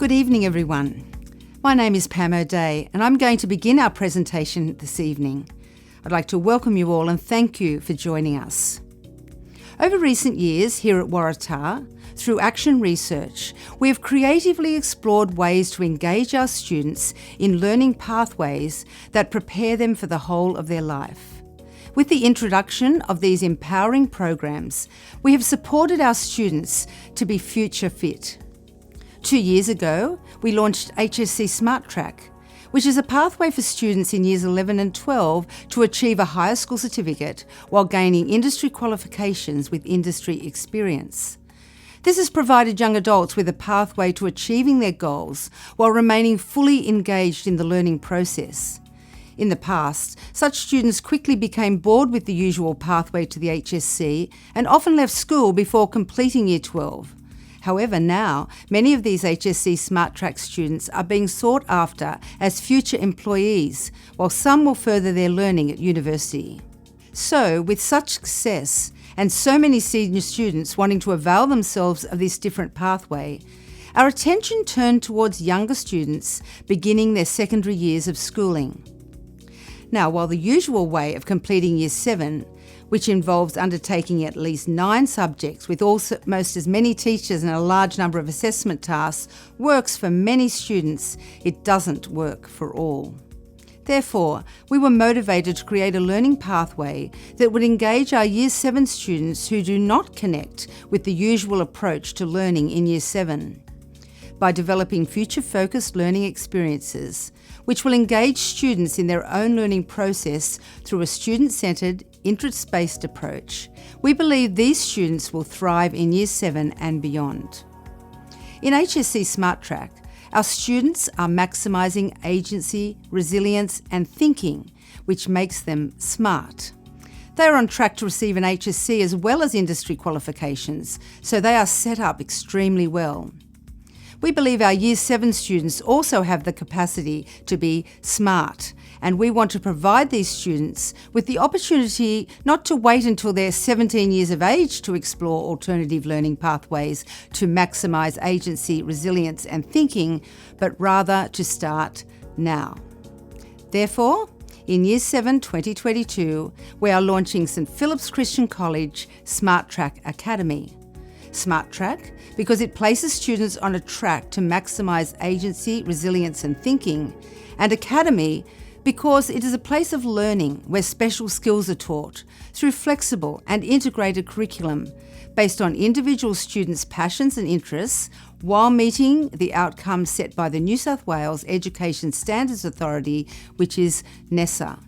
good evening, everyone. My name is Pam O'Day, and I'm going to begin our presentation this evening. I'd like to welcome you all and thank you for joining us. Over recent years here at Waratah, through action research, we have creatively explored ways to engage our students in learning pathways that prepare them for the whole of their life. With the introduction of these empowering programs, we have supported our students to be future fit. 2 years ago, we launched HSC Smart Track, which is a pathway for students in years 11 and 12 to achieve a higher school certificate while gaining industry qualifications with industry experience. This has provided young adults with a pathway to achieving their goals while remaining fully engaged in the learning process. In the past, such students quickly became bored with the usual pathway to the HSC and often left school before completing Year 12. However, now, many of these HSC Smart Track students are being sought after as future employees, while some will further their learning at university. So, with such success, and so many senior students wanting to avail themselves of this different pathway, our attention turned towards younger students beginning their secondary years of schooling. Now, while the usual way of completing Year 7, which involves undertaking at least 9 subjects with almost as many teachers and a large number of assessment tasks, works for many students, it doesn't work for all. Therefore, we were motivated to create a learning pathway that would engage our Year 7 students who do not connect with the usual approach to learning in Year 7. By developing future-focused learning experiences, which will engage students in their own learning process through a student-centred, interest-based approach, we believe these students will thrive in Year 7 and beyond. In HSC Smart Track, our students are maximising agency, resilience and thinking, which makes them smart. They are on track to receive an HSC as well as industry qualifications, so they are set up extremely well. We believe our Year 7 students also have the capacity to be smart, and we want to provide these students with the opportunity not to wait until they're 17 years of age to explore alternative learning pathways to maximise agency, resilience and thinking, but rather to start now. Therefore, in Year 7 2022, we are launching St Philip's Christian College Smart Track Academy. Smart Track because it places students on a track to maximise agency, resilience and thinking, and Academy because it is a place of learning where special skills are taught through flexible and integrated curriculum based on individual students' passions and interests while meeting the outcomes set by the New South Wales Education Standards Authority, which is NESA.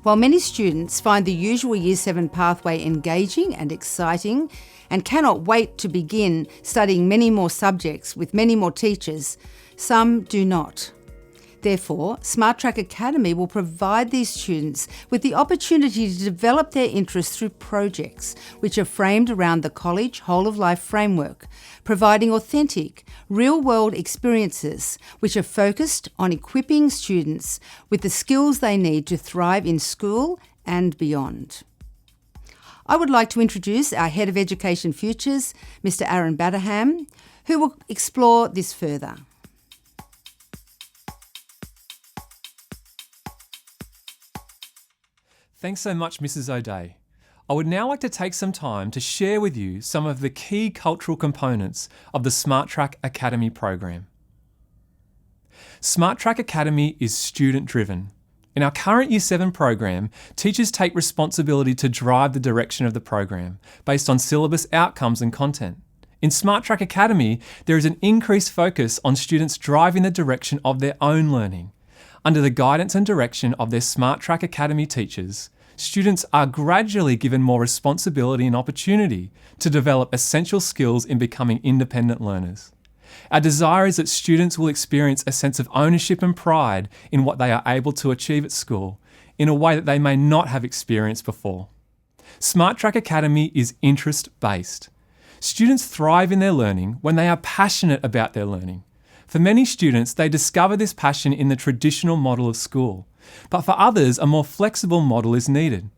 While many students find the usual Year 7 pathway engaging and exciting and cannot wait to begin studying many more subjects with many more teachers, some do not. Therefore, Smart Track Academy will provide these students with the opportunity to develop their interests through projects which are framed around the college whole-of-life framework, providing authentic, real-world experiences which are focused on equipping students with the skills they need to thrive in school and beyond. I would like to introduce our Head of Education Futures, Mr. Aaron Batterham, who will explore this further. Thanks so much, Mrs. O'Day. I would now like to take some time to share with you some of the key cultural components of the Smart Track Academy program. Smart Track Academy is student-driven. In our current Year 7 program, teachers take responsibility to drive the direction of the program based on syllabus outcomes and content. In Smart Track Academy, there is an increased focus on students driving the direction of their own learning. Under the guidance and direction of their Smart Track Academy teachers, students are gradually given more responsibility and opportunity to develop essential skills in becoming independent learners. Our desire is that students will experience a sense of ownership and pride in what they are able to achieve at school in a way that they may not have experienced before. Smart Track Academy is interest-based. Students thrive in their learning when they are passionate about their learning. For many students, they discover this passion in the traditional model of school, but for others, a more flexible model is needed.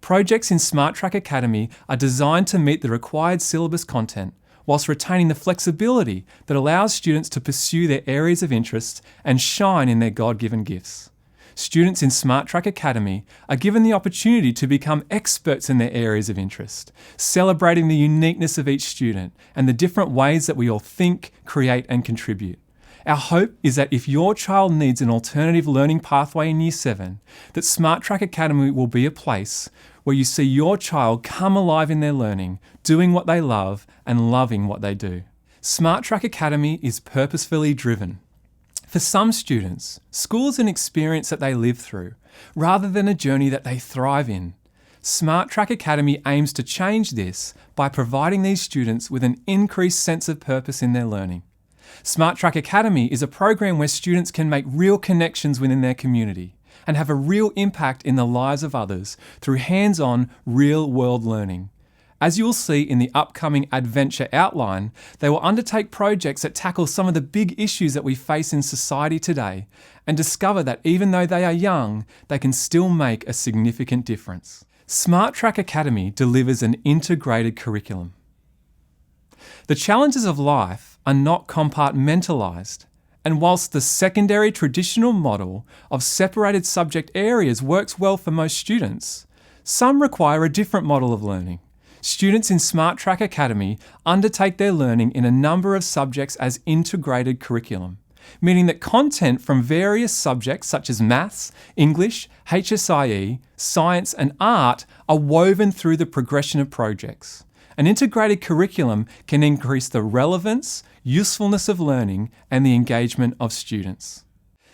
Projects in Smart Track Academy are designed to meet the required syllabus content whilst retaining the flexibility that allows students to pursue their areas of interest and shine in their God-given gifts. Students in Smart Track Academy are given the opportunity to become experts in their areas of interest, celebrating the uniqueness of each student and the different ways that we all think, create and contribute. Our hope is that if your child needs an alternative learning pathway in Year 7, that Smart Track Academy will be a place where you see your child come alive in their learning, doing what they love and loving what they do. Smart Track Academy is purposefully driven. For some students, school is an experience that they live through, rather than a journey that they thrive in. Smart Track Academy aims to change this by providing these students with an increased sense of purpose in their learning. Smart Track Academy is a program where students can make real connections within their community and have a real impact in the lives of others through hands-on, real-world learning. As you will see in the upcoming Adventure outline, they will undertake projects that tackle some of the big issues that we face in society today and discover that even though they are young, they can still make a significant difference. Smart Track Academy delivers an integrated curriculum. The challenges of life are not compartmentalised, and whilst the secondary traditional model of separated subject areas works well for most students, some require a different model of learning. Students in Smart Track Academy undertake their learning in a number of subjects as integrated curriculum, meaning that content from various subjects such as maths, English, HSIE, science and art are woven through the progression of projects. An integrated curriculum can increase the relevance, usefulness of learning and the engagement of students.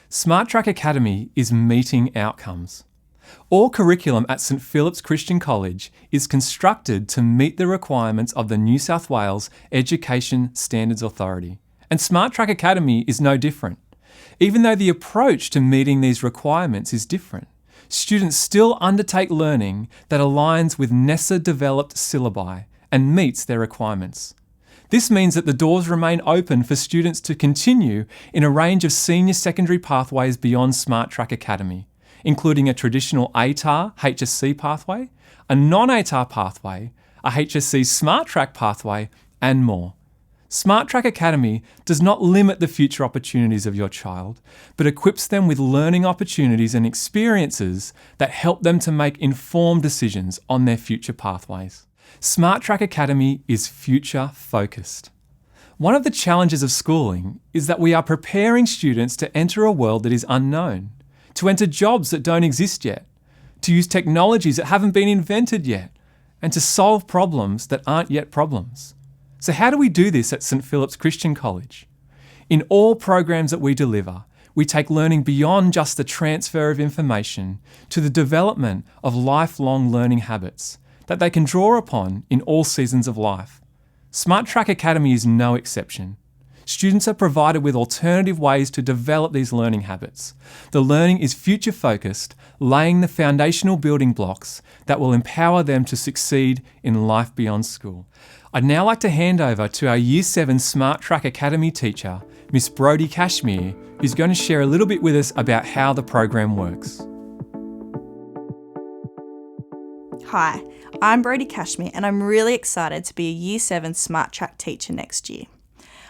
Smart Track Academy is meeting outcomes. All curriculum at St Philip's Christian College is constructed to meet the requirements of the New South Wales Education Standards Authority, and Smart Track Academy is no different. Even though the approach to meeting these requirements is different, students still undertake learning that aligns with NESA-developed syllabi and meets their requirements. This means that the doors remain open for students to continue in a range of senior secondary pathways beyond Smart Track Academy, including a traditional ATAR HSC pathway, a non-ATAR pathway, a HSC Smart Track pathway, and more. Smart Track Academy does not limit the future opportunities of your child, but equips them with learning opportunities and experiences that help them to make informed decisions on their future pathways. Smart Track Academy is future focused. One of the challenges of schooling is that we are preparing students to enter a world that is unknown, to enter jobs that don't exist yet, to use technologies that haven't been invented yet, and to solve problems that aren't yet problems. So how do we do this at St Philip's Christian College? In all programs that we deliver, we take learning beyond just the transfer of information to the development of lifelong learning habits that they can draw upon in all seasons of life. Smart Track Academy is no exception. Students are provided with alternative ways to develop these learning habits. The learning is future focused, laying the foundational building blocks that will empower them to succeed in life beyond school. I'd now like to hand over to our Year 7 Smart Track Academy teacher, Miss Brodie Cashmere, who's going to share a little bit with us about how the program works. Hi, I'm Brodie Cashmere and I'm really excited to be a Year 7 Smart Track teacher next year.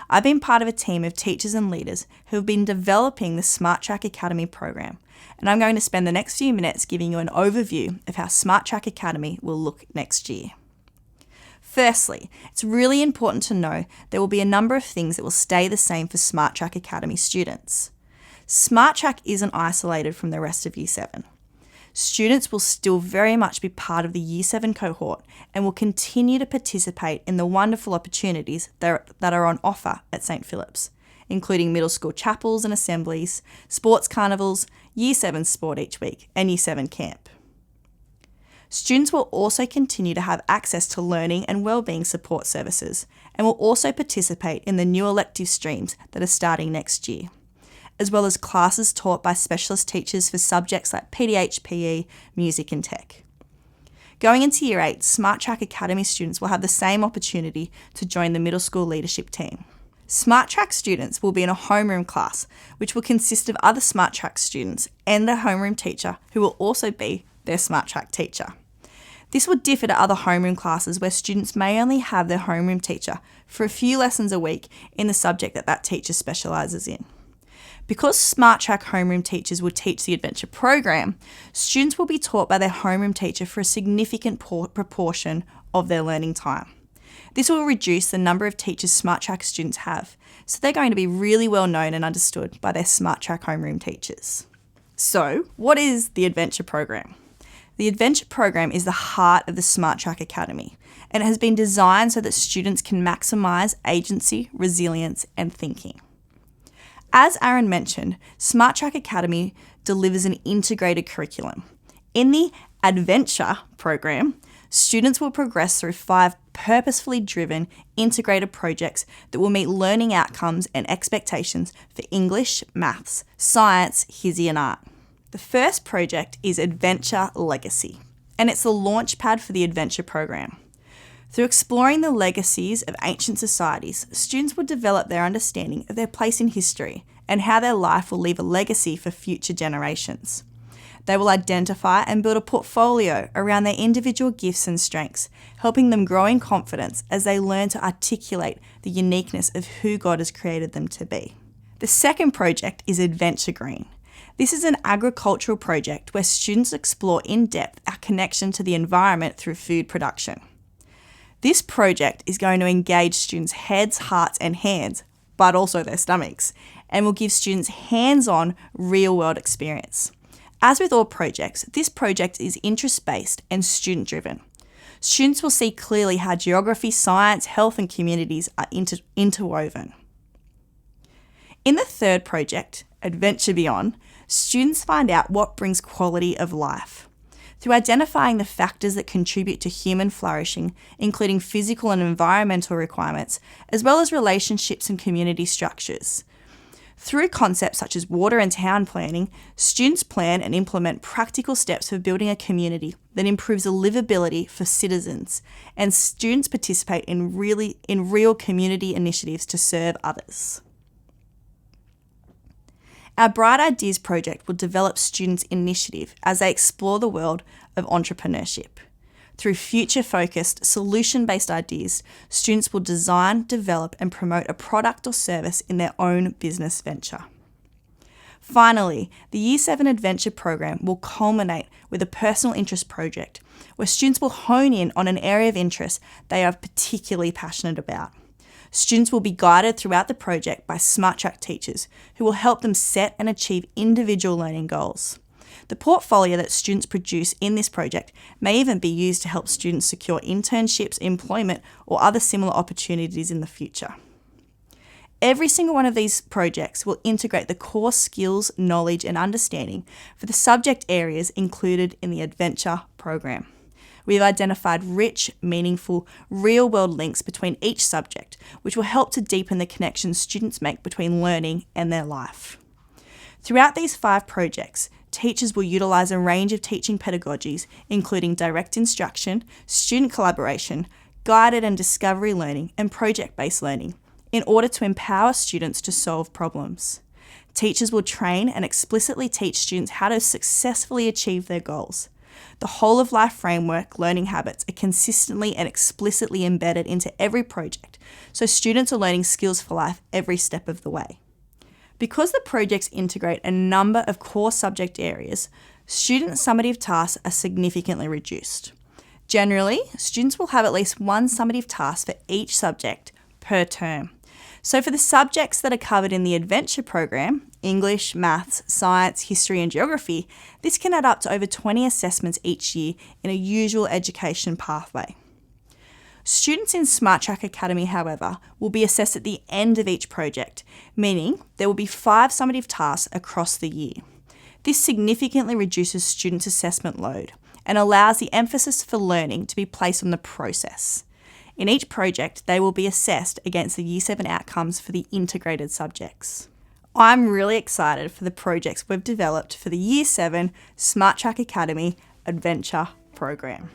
I've been part of a team of teachers and leaders who have been developing the Smart Track Academy program, and I'm going to spend the next few minutes giving you an overview of how Smart Track Academy will look next year. Firstly, it's really important to know there will be a number of things that will stay the same for Smart Track Academy students. Smart Track isn't isolated from the rest of Year 7. Students will still very much be part of the Year 7 cohort and will continue to participate in the wonderful opportunities that are on offer at St Philip's, including middle school chapels and assemblies, sports carnivals, Year 7 sport each week, and Year 7 camp. Students will also continue to have access to learning and wellbeing support services and will also participate in the new elective streams that are starting next year, as well as classes taught by specialist teachers for subjects like PDH, PE, music and tech. Going into Year 8, Smart Track Academy students will have the same opportunity to join the middle school leadership team. Smart Track students will be in a homeroom class, which will consist of other Smart Track students and a homeroom teacher who will also be their Smart Track teacher. This would differ to other homeroom classes where students may only have their homeroom teacher for a few lessons a week in the subject that teacher specialises in. Because Smart Track homeroom teachers will teach the Adventure program, students will be taught by their homeroom teacher for a significant proportion of their learning time. This will reduce the number of teachers Smart Track students have, so they're going to be really well known and understood by their Smart Track homeroom teachers. So, what is the Adventure program? The Adventure program is the heart of the Smart Track Academy, and it has been designed so that students can maximise agency, resilience, and thinking. As Aaron mentioned, Smart Track Academy delivers an integrated curriculum. In the Adventure program, students will progress through 5 purposefully driven, integrated projects that will meet learning outcomes and expectations for English, maths, science, history and art. The first project is Adventure Legacy, and it's the launchpad for the Adventure program. Through exploring the legacies of ancient societies, students will develop their understanding of their place in history and how their life will leave a legacy for future generations. They will identify and build a portfolio around their individual gifts and strengths, helping them grow in confidence as they learn to articulate the uniqueness of who God has created them to be. The second project is Adventure Green. This is an agricultural project where students explore in depth our connection to the environment through food production. This project is going to engage students' heads, hearts and hands, but also their stomachs, and will give students hands-on, real-world experience. As with all projects, this project is interest-based and student-driven. Students will see clearly how geography, science, health and communities are interwoven. In the third project, Adventure Beyond, students find out what brings quality of life. Through identifying the factors that contribute to human flourishing, including physical and environmental requirements, as well as relationships and community structures. Through concepts such as water and town planning, students plan and implement practical steps for building a community that improves the livability for citizens, and students participate in real community initiatives to serve others. Our Bright Ideas project will develop students' initiative as they explore the world of entrepreneurship. Through future-focused, solution-based ideas, students will design, develop and promote a product or service in their own business venture. Finally, the Year 7 Adventure program will culminate with a personal interest project where students will hone in on an area of interest they are particularly passionate about. Students will be guided throughout the project by Smart Track teachers who will help them set and achieve individual learning goals. The portfolio that students produce in this project may even be used to help students secure internships, employment, or other similar opportunities in the future. Every single one of these projects will integrate the core skills, knowledge, and understanding for the subject areas included in the Adventure program. We have identified rich, meaningful, real-world links between each subject, which will help to deepen the connections students make between learning and their life. Throughout these 5 projects, teachers will utilise a range of teaching pedagogies, including direct instruction, student collaboration, guided and discovery learning, and project-based learning, in order to empower students to solve problems. Teachers will train and explicitly teach students how to successfully achieve their goals. The whole of life framework learning habits are consistently and explicitly embedded into every project, so students are learning skills for life every step of the way. Because the projects integrate a number of core subject areas, student summative tasks are significantly reduced. Generally, students will have at least one summative task for each subject per term. So for the subjects that are covered in the Adventure program, English, Maths, Science, History and Geography, this can add up to over 20 assessments each year in a usual education pathway. Students in Smart Track Academy, however, will be assessed at the end of each project, meaning there will be 5 summative tasks across the year. This significantly reduces students' assessment load and allows the emphasis for learning to be placed on the process. In each project, they will be assessed against the Year 7 outcomes for the integrated subjects. I'm really excited for the projects we've developed for the Year 7 Smart Track Academy Adventure program.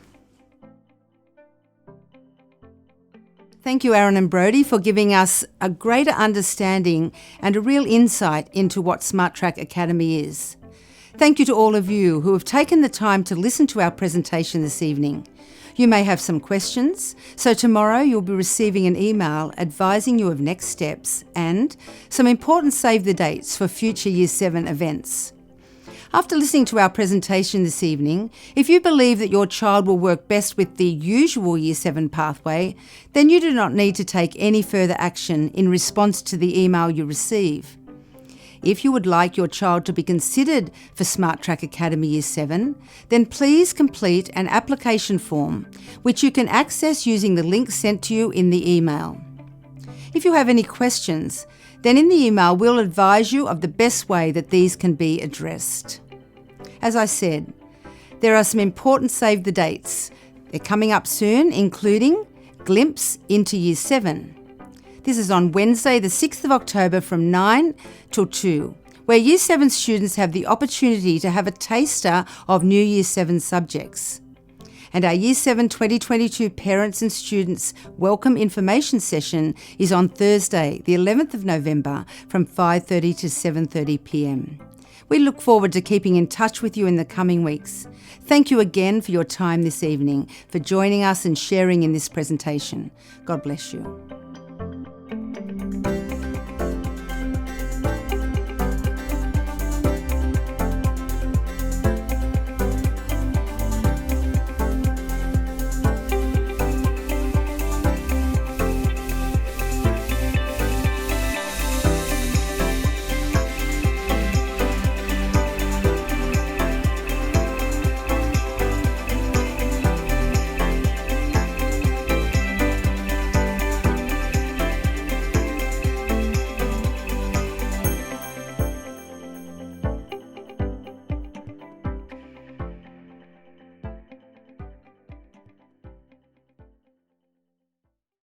Thank you, Aaron and Brodie, for giving us a greater understanding and a real insight into what Smart Track Academy is. Thank you to all of you who have taken the time to listen to our presentation this evening. You may have some questions, so tomorrow you'll be receiving an email advising you of next steps and some important save the dates for future Year 7 events. After listening to our presentation this evening, if you believe that your child will work best with the usual Year 7 pathway, then you do not need to take any further action in response to the email you receive. If you would like your child to be considered for Smart Track Academy Year 7, then please complete an application form, which you can access using the link sent to you in the email. If you have any questions, then in the email we'll advise you of the best way that these can be addressed. As I said, there are some important save the dates. They're coming up soon, including Glimpse into Year 7. This is on Wednesday, the 6th of October from 9 till 2, where Year 7 students have the opportunity to have a taster of new Year 7 subjects. And our Year 7 2022 Parents and Students Welcome Information Session is on Thursday, the 11th of November from 5:30 to 7:30 p.m. We look forward to keeping in touch with you in the coming weeks. Thank you again for your time this evening, for joining us and sharing in this presentation. God bless you.